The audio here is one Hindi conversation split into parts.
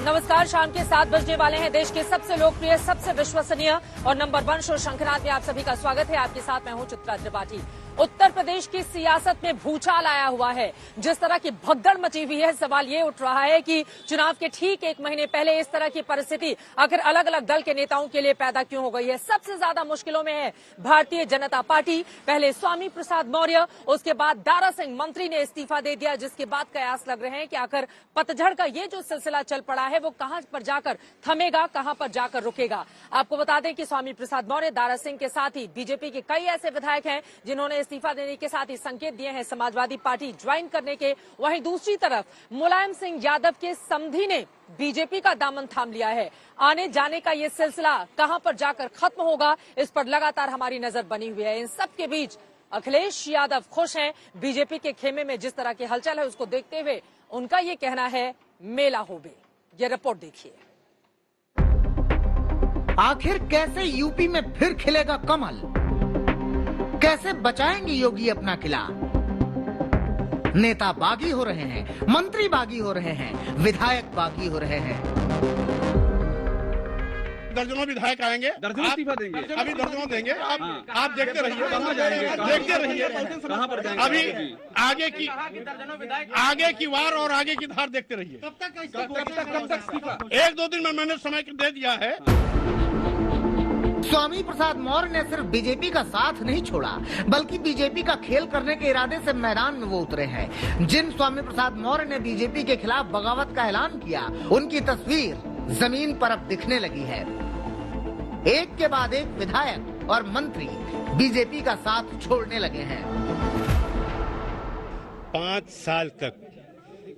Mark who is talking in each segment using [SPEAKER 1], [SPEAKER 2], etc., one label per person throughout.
[SPEAKER 1] नमस्कार, शाम के 7 बजने वाले हैं। देश के सबसे लोकप्रिय, सबसे विश्वसनीय और नंबर 1 शो शंखनाद में आप सभी का स्वागत है। आपके साथ मैं हूं चित्रा त्रिपाठी। उत्तर प्रदेश की सियासत में भूचाल आया हुआ है। जिस तरह की भगदड़ मची हुई है, सवाल ये उठ रहा है कि चुनाव के ठीक 1 महीने पहले इस तरह की परिस्थिति आखिर अलग अलग दल के नेताओं के लिए पैदा क्यों हो गई है। सबसे ज्यादा मुश्किलों में है भारतीय जनता पार्टी। पहले स्वामी प्रसाद मौर्य, उसके बाद दारा सिंह मंत्री ने इस्तीफा दे दिया, जिसके बाद कयास लग रहे हैं कि आखिर पतझड़ का ये जो सिलसिला चल पड़ा है वो कहां पर जाकर थमेगा, कहां पर जाकर रुकेगा। आपको बता दें कि स्वामी प्रसाद मौर्य, दारा सिंह के साथ ही बीजेपी के कई ऐसे विधायक हैं जिन्होंने इस्तीफा देने के साथ ही संकेत दिए हैं समाजवादी पार्टी ज्वाइन करने के। वहीं दूसरी तरफ मुलायम सिंह यादव के समधी ने बीजेपी का दामन थाम लिया है। आने जाने का ये सिलसिला कहां पर जाकर खत्म होगा, इस पर लगातार हमारी नजर बनी हुई है। इन सब के बीच अखिलेश यादव खुश हैं। बीजेपी के खेमे में जिस तरह की हलचल है उसको देखते हुए उनका ये कहना है मेला होबे। ये रिपोर्ट देखिए।
[SPEAKER 2] आखिर कैसे यूपी में फिर खिलेगा कमल? कैसे बचाएंगे योगी अपना किला? नेता बागी हो रहे हैं, मंत्री बागी हो रहे हैं, विधायक बागी हो रहे हैं।
[SPEAKER 3] दर्जनों विधायक आएंगे,
[SPEAKER 4] दर्जनों इस्तीफा देंगे,
[SPEAKER 3] अभी दर्जनों देंगे। आप देखते रहिए,
[SPEAKER 4] कहाँ जाएंगे,
[SPEAKER 3] देखते रहिए।
[SPEAKER 4] कहाँ पर जाएंगे?
[SPEAKER 3] अभी आगे की वार और आगे की धार देखते रहिए।
[SPEAKER 4] कब तक इस्तीफा?
[SPEAKER 3] 1-2 दिन में मैंने समय दे दिया है।
[SPEAKER 2] स्वामी प्रसाद मौर्य ने सिर्फ बीजेपी का साथ नहीं छोड़ा, बल्कि बीजेपी का खेल करने के इरादे से मैदान में वो उतरे हैं। जिन स्वामी प्रसाद मौर्य ने बीजेपी के खिलाफ बगावत का ऐलान किया, उनकी तस्वीर जमीन पर अब दिखने लगी है। एक के बाद एक विधायक और मंत्री बीजेपी का साथ छोड़ने लगे हैं।
[SPEAKER 5] 5 साल तक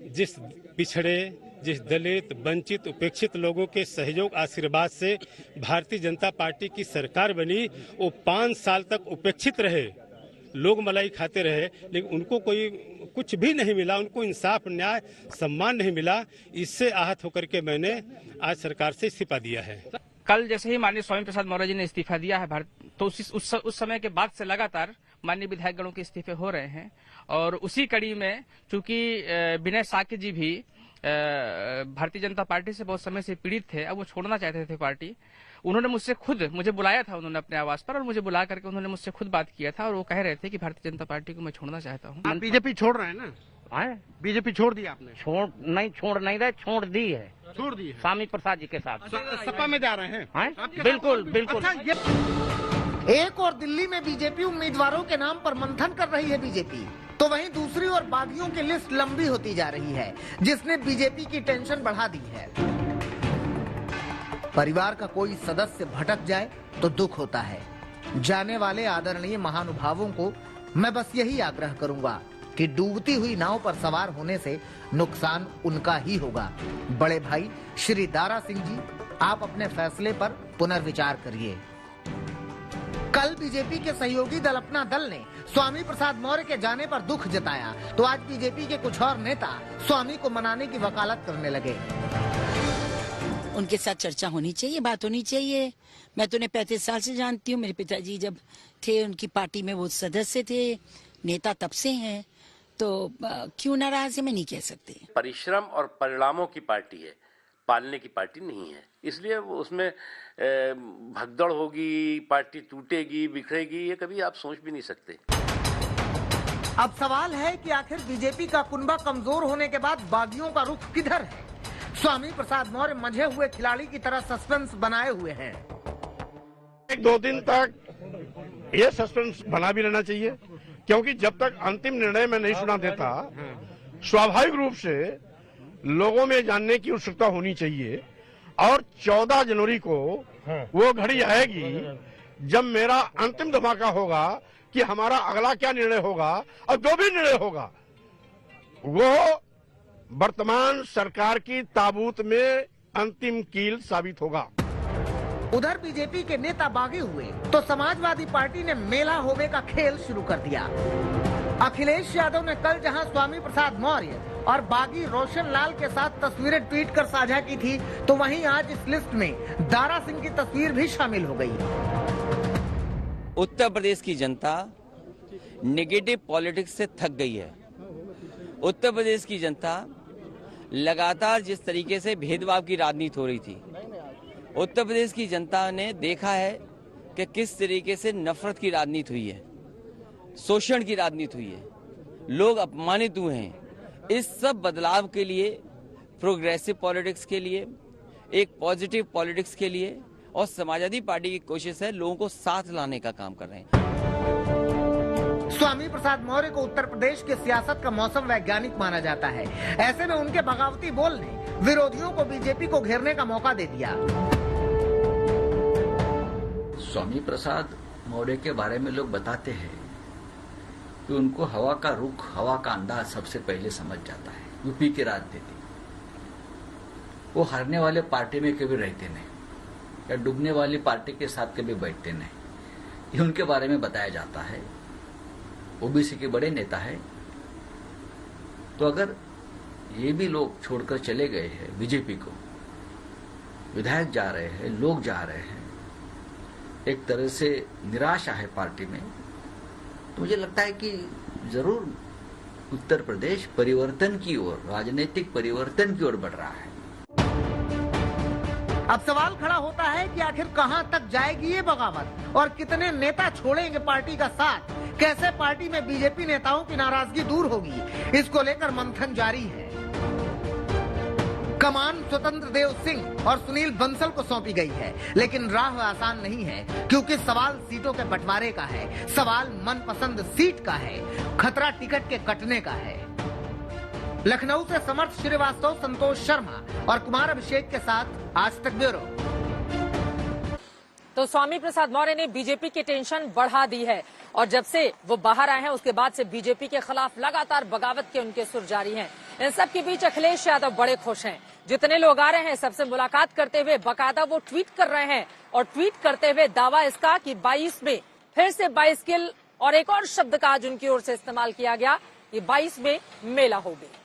[SPEAKER 5] जिस पिछड़े, जिस दलित, वंचित, उपेक्षित लोगों के सहयोग आशीर्वाद से भारतीय जनता पार्टी की सरकार बनी, वो 5 साल तक उपेक्षित रहे, लोग मलाई खाते रहे, लेकिन उनको कोई कुछ भी नहीं मिला, उनको इंसाफ, न्याय, सम्मान नहीं मिला। इससे आहत होकर के मैंने आज सरकार से इस्तीफा दिया है।
[SPEAKER 6] कल जैसे ही माननीय स्वामी प्रसाद मौर्य जी ने इस्तीफा दिया है, तो उस समय के बाद से लगातार माननीय विधायकगणों के इस्तीफे हो रहे हैं। और उसी कड़ी में चूंकि विनय साक्य जी भी भारतीय जनता पार्टी से बहुत समय से पीड़ित थे, अब वो छोड़ना चाहते थे पार्टी। उन्होंने मुझे बुलाया था उन्होंने अपने आवास पर, और मुझे बुला करके उन्होंने मुझसे खुद बात किया था और वो कह रहे थे कि भारतीय जनता पार्टी को मैं छोड़ना चाहता हूँ।
[SPEAKER 3] आप बीजेपी छोड़ रहे हैं ना? बीजेपी छोड़ दी आपने?
[SPEAKER 7] छोड़ नहीं रहे, छोड़ दी है।
[SPEAKER 3] छोड़ दी है
[SPEAKER 7] स्वामी प्रसाद जी के साथ।
[SPEAKER 3] सपा में जा रहे हैं?
[SPEAKER 7] बिल्कुल बिल्कुल।
[SPEAKER 2] एक और दिल्ली में बीजेपी उम्मीदवारों के नाम पर मंथन कर रही है बीजेपी, तो वहीं दूसरी ओर बागियों की लिस्ट लंबी होती जा रही है, जिसने बीजेपी की टेंशन बढ़ा दी है। परिवार का कोई सदस्य भटक जाए तो दुख होता है। जाने वाले आदरणीय महानुभावों को मैं बस यही आग्रह करूंगा कि डूबती हुई नाव पर सवार होने से नुकसान उनका ही होगा। बड़े भाई श्री दारा सिंह जी, आप अपने फैसले पर पुनर्विचार करिए। कल बीजेपी के सहयोगी दल अपना दल ने स्वामी प्रसाद मौर्य के जाने पर दुख जताया, तो आज बीजेपी के कुछ और नेता स्वामी को मनाने की वकालत करने लगे।
[SPEAKER 8] उनके साथ चर्चा होनी चाहिए, बात होनी चाहिए। मैं तो उन्हें 35 साल से जानती हूँ। मेरे पिताजी जब थे उनकी पार्टी में वो सदस्य थे, नेता तब से हैं, तो क्यों नाराज है मैं नहीं कह सकती।
[SPEAKER 9] परिश्रम और परिणामों की पार्टी है, पालने की पार्टी नहीं है। इसलिए वो उसमें भगदड़ होगी, पार्टी टूटेगी, बिखरेगी, ये कभी आप सोच भी नहीं सकते।
[SPEAKER 2] अब सवाल है कि आखिर बीजेपी का कुनबा कमजोर होने के बाद बागियों का रुख किधर है? स्वामी प्रसाद मौर्य मंझे हुए खिलाड़ी की तरह सस्पेंस बनाए हुए हैं।
[SPEAKER 3] 1-2 दिन तक ये सस्पेंस बना भी रहना चाहिए, क्योंकि जब तक अंतिम निर्णय में नहीं सुना देता, स्वाभाविक रूप से लोगों में जानने की उत्सुकता होनी चाहिए। और 14 जनवरी को वो घड़ी आएगी जब मेरा अंतिम धमाका होगा कि हमारा अगला क्या निर्णय होगा, और जो भी निर्णय होगा वो वर्तमान सरकार की ताबूत में अंतिम कील साबित होगा।
[SPEAKER 2] उधर बीजेपी के नेता बागी हुए तो समाजवादी पार्टी ने मेला होबे का खेल शुरू कर दिया। अखिलेश यादव ने कल जहां स्वामी प्रसाद मौर्य और बागी रोशन लाल के साथ तस्वीरें ट्वीट कर साझा की थी, तो वहीं आज इस लिस्ट में दारा सिंह की तस्वीर भी शामिल हो गई।
[SPEAKER 10] उत्तर प्रदेश की जनता नेगेटिव पॉलिटिक्स से थक गई है। उत्तर प्रदेश की जनता लगातार जिस तरीके से भेदभाव की राजनीति हो रही थी, उत्तर प्रदेश की जनता ने देखा है कि किस तरीके से नफरत की राजनीति हुई है, शोषण की राजनीति हुई है, लोग अपमानित हुए हैं। इस सब बदलाव के लिए, प्रोग्रेसिव पॉलिटिक्स के लिए, एक पॉजिटिव पॉलिटिक्स के लिए और समाजवादी पार्टी की कोशिश है लोगों को साथ लाने का काम कर रहे हैं।
[SPEAKER 2] स्वामी प्रसाद मौर्य को उत्तर प्रदेश की सियासत का मौसम वैज्ञानिक माना जाता है। ऐसे में उनके बगावती बोल ने विरोधियों को बीजेपी को घेरने का मौका दे दिया।
[SPEAKER 11] स्वामी प्रसाद मौर्य के बारे में लोग बताते हैं कि उनको हवा का रुख, हवा का अंदाज सबसे पहले समझ जाता है। यूपी की राजनीति, वो हारने वाले पार्टी में कभी रहते नहीं या डूबने वाली पार्टी के साथ कभी बैठते नहीं, ये उनके बारे में बताया जाता है। ओबीसी के बड़े नेता है, तो अगर ये भी लोग छोड़कर चले गए हैं बीजेपी को, विधायक जा रहे हैं, लोग जा रहे हैं, एक तरह से निराशा है पार्टी में, तो मुझे लगता है कि जरूर उत्तर प्रदेश परिवर्तन की ओर, राजनीतिक परिवर्तन की ओर बढ़ रहा है।
[SPEAKER 2] अब सवाल खड़ा होता है कि आखिर कहां तक जाएगी ये बगावत और कितने नेता छोड़ेंगे पार्टी का साथ, कैसे पार्टी में बीजेपी नेताओं की नाराजगी दूर होगी, इसको लेकर मंथन जारी है। कमान स्वतंत्र देव सिंह और सुनील बंसल को सौंपी गई है, लेकिन राह आसान नहीं है, क्योंकि सवाल सीटों के बंटवारे का है, सवाल मनपसंद सीट का है, खतरा टिकट के कटने का है। लखनऊ से समर्थ श्रीवास्तव, संतोष शर्मा और कुमार अभिषेक के साथ आज तक ब्यूरो।
[SPEAKER 1] तो स्वामी प्रसाद मौर्य ने बीजेपी की टेंशन बढ़ा दी है और जब से वो बाहर आए हैं उसके बाद से बीजेपी के खिलाफ लगातार बगावत के उनके सुर जारी हैं। इन सब के बीच अखिलेश यादव बड़े खुश हैं। जितने लोग आ रहे हैं सबसे मुलाकात करते हुए बाकायदा वो ट्वीट कर रहे हैं और ट्वीट करते हुए दावा इसका कि 22 में फिर से 22 किल और एक और शब्द का आज उनकी ओर से इस्तेमाल किया गया, ये 22 में मेला हो गई।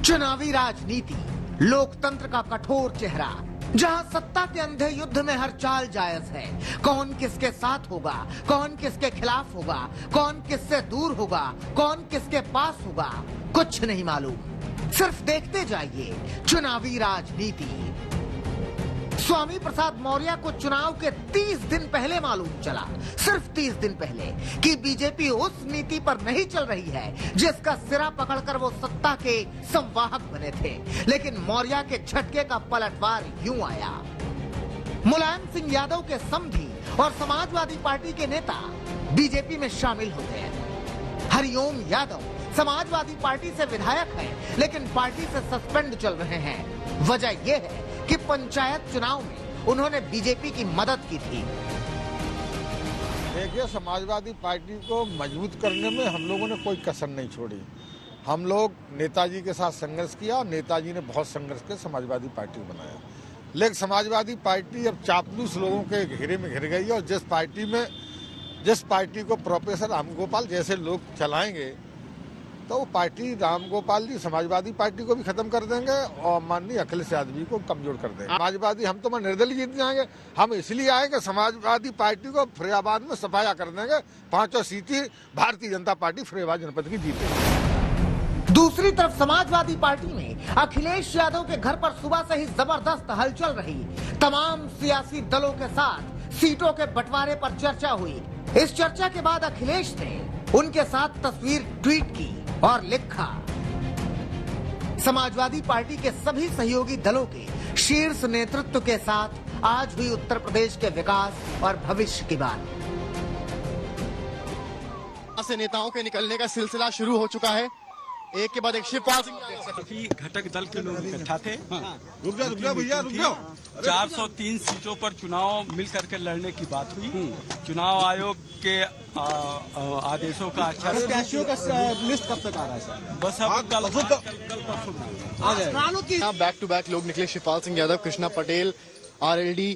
[SPEAKER 2] चुनावी राजनीति, लोकतंत्र का कठोर चेहरा, जहां सत्ता के अंधे युद्ध में हर चाल जायज है। कौन किसके साथ होगा, कौन किसके खिलाफ होगा, कौन किससे दूर होगा, कौन किसके पास होगा, कुछ नहीं मालूम। सिर्फ देखते जाइए चुनावी राजनीति। स्वामी प्रसाद मौर्य को चुनाव के 30 दिन पहले मालूम चला, सिर्फ 30 दिन पहले, कि बीजेपी उस नीति पर नहीं चल रही है जिसका सिरा पकड़कर वो सत्ता के संवाहक बने थे। लेकिन मौर्य के झटके का पलटवार यूं आया। मुलायम सिंह यादव के समधी और समाजवादी पार्टी के नेता बीजेपी में शामिल हो गए। हरिओम यादव समाजवादी पार्टी से विधायक हैं, लेकिन पार्टी से सस्पेंड चल रहे हैं। वजह यह है कि पंचायत चुनाव में उन्होंने बीजेपी की मदद की थी।
[SPEAKER 12] देखिए, समाजवादी पार्टी को मजबूत करने में हम लोगों ने कोई कसर नहीं छोड़ी। हम लोग नेताजी के साथ संघर्ष किया और नेताजी ने बहुत संघर्ष के समाजवादी पार्टी को बनाया। लेकिन समाजवादी पार्टी अब चापलूस लोगों के घेरे में घिर गई है और जिस पार्टी को प्रोफेसर रामगोपाल जैसे लोग चलाएंगे तो वो पार्टी रामगोपाल जी समाजवादी पार्टी को भी खत्म कर देंगे और माननीय अखिलेश यादव को कमजोर कर देंगे। समाजवादी हम तो निर्दलीय जीत जाएंगे। हम इसलिए आएंगे समाजवादी पार्टी को फरीदाबाद में सफाया कर देंगे। 5 सीटें भारतीय जनता पार्टी फरीदाबाद जनपद की जीतेगी।
[SPEAKER 2] दूसरी तरफ समाजवादी पार्टी में अखिलेश यादव के घर पर सुबह से ही जबरदस्त हलचल रही। तमाम सियासी दलों के साथ सीटों के बंटवारे पर चर्चा हुई। इस चर्चा के बाद अखिलेश ने उनके साथ तस्वीर ट्वीट की और लिखा, समाजवादी पार्टी के सभी सहयोगी दलों के शीर्ष नेतृत्व के साथ आज हुई उत्तर प्रदेश के विकास और भविष्य की बात।
[SPEAKER 13] से नेताओं के निकलने का सिलसिला शुरू हो चुका है। एक के बाद एक शिवपाल सिंह
[SPEAKER 14] घटक दल के लोग इकट्ठा थे।
[SPEAKER 12] रुक जाओ भैया, रुक जाओ।
[SPEAKER 14] 403 सीटों पर चुनाव मिल करके लड़ने की बात हुई। चुनाव आयोग के आदेशों का
[SPEAKER 13] प्रत्याशियों का लिस्ट कब तक आ रहा है सर?
[SPEAKER 14] बस अब कल
[SPEAKER 13] बैक टू बैक लोग निकले, शिवपाल सिंह यादव, कृष्णा पटेल, RLD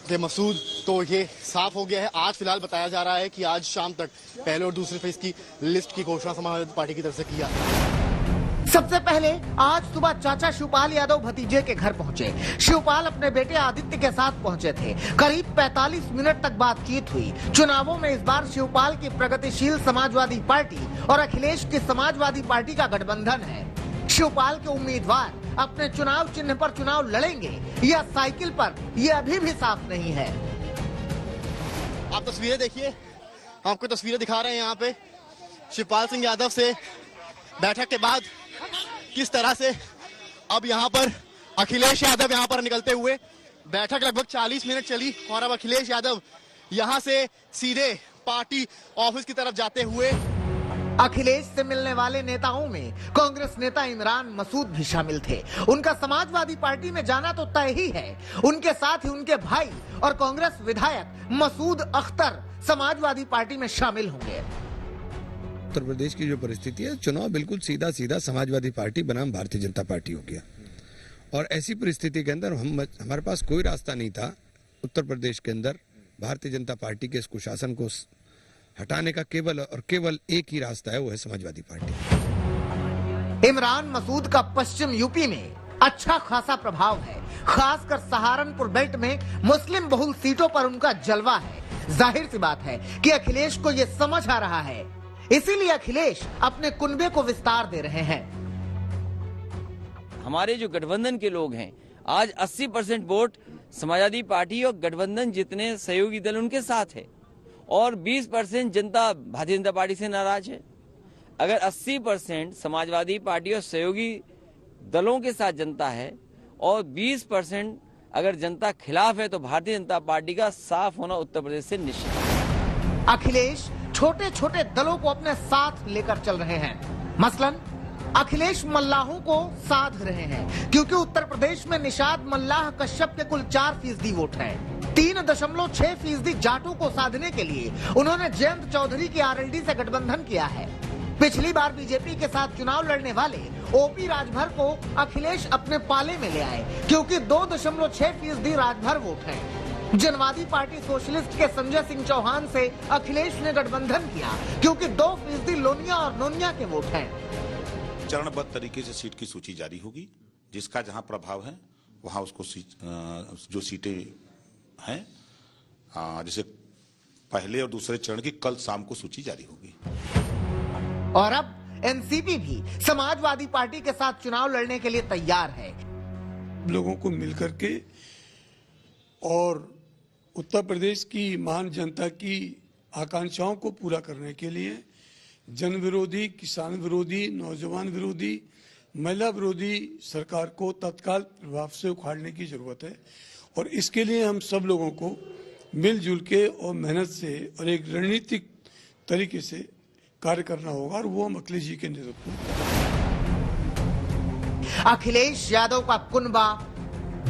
[SPEAKER 13] के मसूद। तो ये साफ हो गया है। आज फिलहाल बताया जा रहा है कि आज शाम तक पहले और दूसरे फेज की लिस्ट की घोषणा समाजवादी पार्टी की तरफ से किया।
[SPEAKER 2] सबसे पहले आज सुबह चाचा शिवपाल यादव भतीजे के घर पहुंचे। शिवपाल अपने बेटे आदित्य के साथ पहुंचे थे। करीब 45 मिनट तक बातचीत हुई। चुनावों में इस बार शिवपाल की प्रगतिशील समाजवादी पार्टी और अखिलेश की समाजवादी पार्टी का गठबंधन है। शिवपाल के उम्मीदवार अपने चुनाव चिन्ह पर चुनाव लड़ेंगे या साइकिल पर, यह अभी भी साफ नहीं है।
[SPEAKER 13] आप तस्वीरें देखिए, आपको तस्वीरें दिखा रहे हैं यहाँ पे शिवपाल सिंह यादव से बैठक के बाद किस तरह से अब यहाँ पर अखिलेश यादव यहाँ पर निकलते हुए। बैठक लगभग 40 मिनट चली और अब अखिलेश यादव यहाँ से सीधे पार्टी ऑफिस की तरफ जाते हुए।
[SPEAKER 2] अखिलेश से मिलने वाले नेताओं में कांग्रेस नेता इमरान मसूद भी शामिल थे। उनका समाजवादी पार्टी में जाना तो तय ही है। उनके साथ ही उनके भाई और कांग्रेस विधायक मसूद अख्तर समाजवादी पार्टी में शामिल होंगे।
[SPEAKER 15] उत्तर प्रदेश की जो परिस्थिति है, चुनाव बिल्कुल सीधा सीधा समाजवादी पार्टी बनाम भारतीय जनता पार्टी हो गया और ऐसी परिस्थिति के अंदर हमारे पास कोई रास्ता नहीं था उत्तर प्रदेश के अंदर भारतीय जनता पार्टी के इस कुशासन को हटाने का। केवल और केवल एक ही रास्ता है, वो है समाजवादी पार्टी।
[SPEAKER 2] इमरान मसूद का पश्चिम यूपी में अच्छा खासा प्रभाव है। खासकर सहारनपुर बेल्ट में मुस्लिम बहुल सीटों पर उनका जलवा है। जाहिर सी बात है कि अखिलेश को ये समझ आ रहा है, इसीलिए अखिलेश अपने कुनबे को विस्तार दे रहे हैं।
[SPEAKER 10] हमारे जो गठबंधन के लोग हैं, आज 80% वोट समाजवादी पार्टी और गठबंधन जितने सहयोगी दल उनके साथ है और 20% जनता भारतीय जनता पार्टी से नाराज है। अगर 80% समाजवादी पार्टी और सहयोगी दलों के साथ जनता है और 20% अगर जनता खिलाफ है, तो भारतीय जनता पार्टी का साफ होना उत्तर प्रदेश से निश्चित है।
[SPEAKER 2] अखिलेश छोटे छोटे दलों को अपने साथ लेकर चल रहे हैं। मसलन अखिलेश मल्लाहों को साध रहे हैं, क्योंकि उत्तर प्रदेश में निषाद मल्लाह कश्यप के कुल 4% वोट हैं। 3.6% जाटों को साधने के लिए उन्होंने जयंत चौधरी की आरएलडी से गठबंधन किया है। पिछली बार बीजेपी के साथ चुनाव लड़ने वाले ओपी राजभर को अखिलेश अपने पाले में ले आए, क्योंकि 2.6% राजभर वोट है। जनवादी पार्टी सोशलिस्ट के संजय सिंह चौहान से अखिलेश ने गठबंधन किया, क्योंकि 2% लोनिया और नोनिया के वोट हैं।
[SPEAKER 16] चरणबद्ध तरीके से सीट की सूची जारी होगी, जिसका जहां प्रभाव है वहां उसको जो सीटें हैं, जैसे पहले और दूसरे चरण की कल शाम को सूची जारी होगी।
[SPEAKER 2] और अब एनसीपी भी समाजवादी पार्टी के साथ चुनाव लड़ने के लिए तैयार है।
[SPEAKER 17] लोगों को मिलकर के और उत्तर प्रदेश की महान जनता की आकांक्षाओं को पूरा करने के लिए जन विरोधी, किसान विरोधी, नौजवान विरोधी, महिला विरोधी सरकार को तत्काल प्रभाव से उखाड़ने की जरूरत है। और इसके लिए हम सब लोगों को मिलजुल के और मेहनत से और एक रणनीतिक तरीके से कार्य करना होगा, और वो हम अखिलेश जी के नेतृत्व में।
[SPEAKER 2] अखिलेश यादव का कुनबा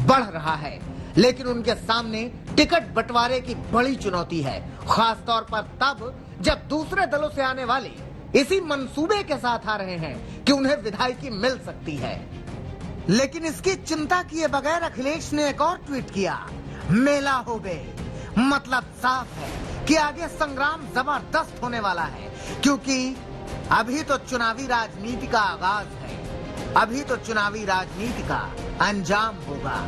[SPEAKER 2] बढ़ रहा है, लेकिन उनके सामने टिकट बंटवारे की बड़ी चुनौती है, खासतौर पर तब जब दूसरे दलों से आने वाले इसी मंसूबे के साथ आ रहे हैं कि उन्हें विधायकी मिल सकती है। लेकिन इसकी चिंता किए बगैर अखिलेश ने एक और ट्वीट किया, मेला हो गए। मतलब साफ है कि आगे संग्राम जबरदस्त होने वाला है, क्योंकि अभी तो चुनावी राजनीति का आगाज है, अभी तो चुनावी राजनीति का अंजाम होगा।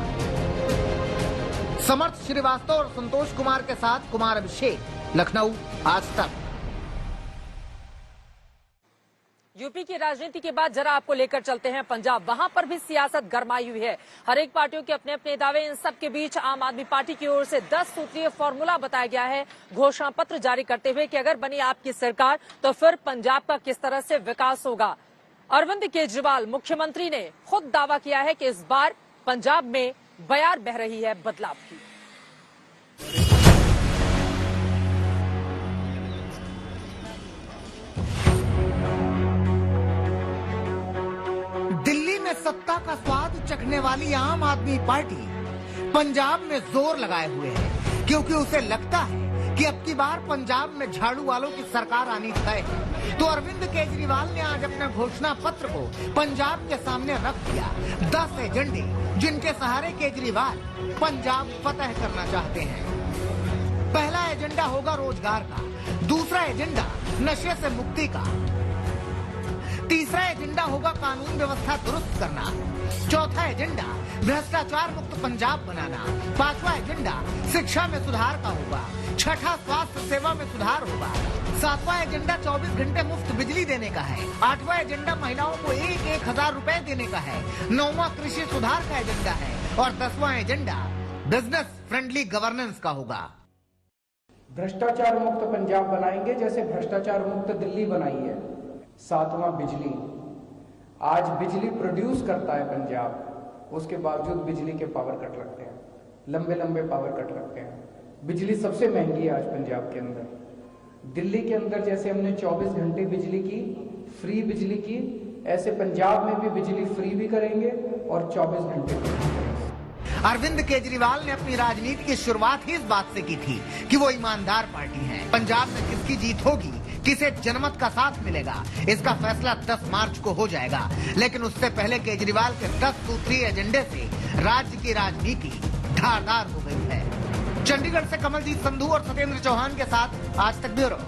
[SPEAKER 2] समर्थ श्रीवास्तव और संतोष कुमार के साथ कुमार अभिषेक, लखनऊ, आज तक।
[SPEAKER 1] यूपी की राजनीति के बाद जरा आपको लेकर चलते हैं पंजाब। वहां पर भी सियासत गरमाई हुई है। हर एक पार्टियों के अपने अपने दावे। इन सब के बीच आम आदमी पार्टी की ओर से 10 सूत्रीय फॉर्मूला बताया गया है, घोषणा पत्र जारी करते हुए कि अगर बनी आपकी सरकार तो फिर पंजाब का किस तरह से विकास होगा। अरविंद केजरीवाल मुख्यमंत्री ने खुद दावा किया है कि इस बार पंजाब में बयार बह रही है बदलाव की।
[SPEAKER 2] दिल्ली में सत्ता का स्वाद चखने वाली आम आदमी पार्टी पंजाब में जोर लगाए हुए है, क्योंकि उसे लगता है कि अब की बार पंजाब में झाड़ू वालों की सरकार आनी तय है। तो अरविंद केजरीवाल ने आज अपने घोषणा पत्र को पंजाब के सामने रख दिया। 10 एजेंडे जिनके सहारे केजरीवाल पंजाब फतह करना चाहते हैं। पहला एजेंडा होगा रोजगार का, दूसरा एजेंडा नशे से मुक्ति का, तीसरा एजेंडा होगा कानून व्यवस्था दुरुस्त करना। चौथा एजेंडा भ्रष्टाचार मुक्त पंजाब बनाना। पांचवा एजेंडा शिक्षा में सुधार का होगा। छठा स्वास्थ्य सेवा में सुधार होगा। सातवां एजेंडा 24 घंटे मुफ्त बिजली देने का है। आठवां एजेंडा महिलाओं को 1,000 रुपए देने का है। नौवां कृषि सुधार का एजेंडा है और 10वां एजेंडा बिजनेस फ्रेंडली गवर्नेंस का होगा।
[SPEAKER 18] भ्रष्टाचार मुक्त पंजाब बनाएंगे जैसे भ्रष्टाचार मुक्त दिल्ली बनाई है। सातवां बिजली, आज बिजली प्रोड्यूस करता है पंजाब, उसके बावजूद बिजली के पावर कट लगते हैं, लंबे लंबे पावर कट लगते हैं। बिजली सबसे महंगी है आज पंजाब के अंदर। दिल्ली के अंदर जैसे हमने 24 घंटे बिजली की, फ्री बिजली की, ऐसे पंजाब में भी बिजली फ्री भी करेंगे और 24 घंटे भी करेंगे।
[SPEAKER 2] अरविंद केजरीवाल ने अपनी राजनीति की शुरुआत ही इस बात से की थी कि वो ईमानदार पार्टी है। पंजाब में किसकी जीत होगी, किसे जनमत का साथ मिलेगा, इसका फैसला 10 मार्च को हो जाएगा। लेकिन उससे पहले केजरीवाल के 10 सूत्रीय एजेंडे से राज्य की राजनीति धारदार हो गई है। चंडीगढ़ से कमलजीत संधू और सत्येंद्र चौहान के साथ आज तक ब्यूरो।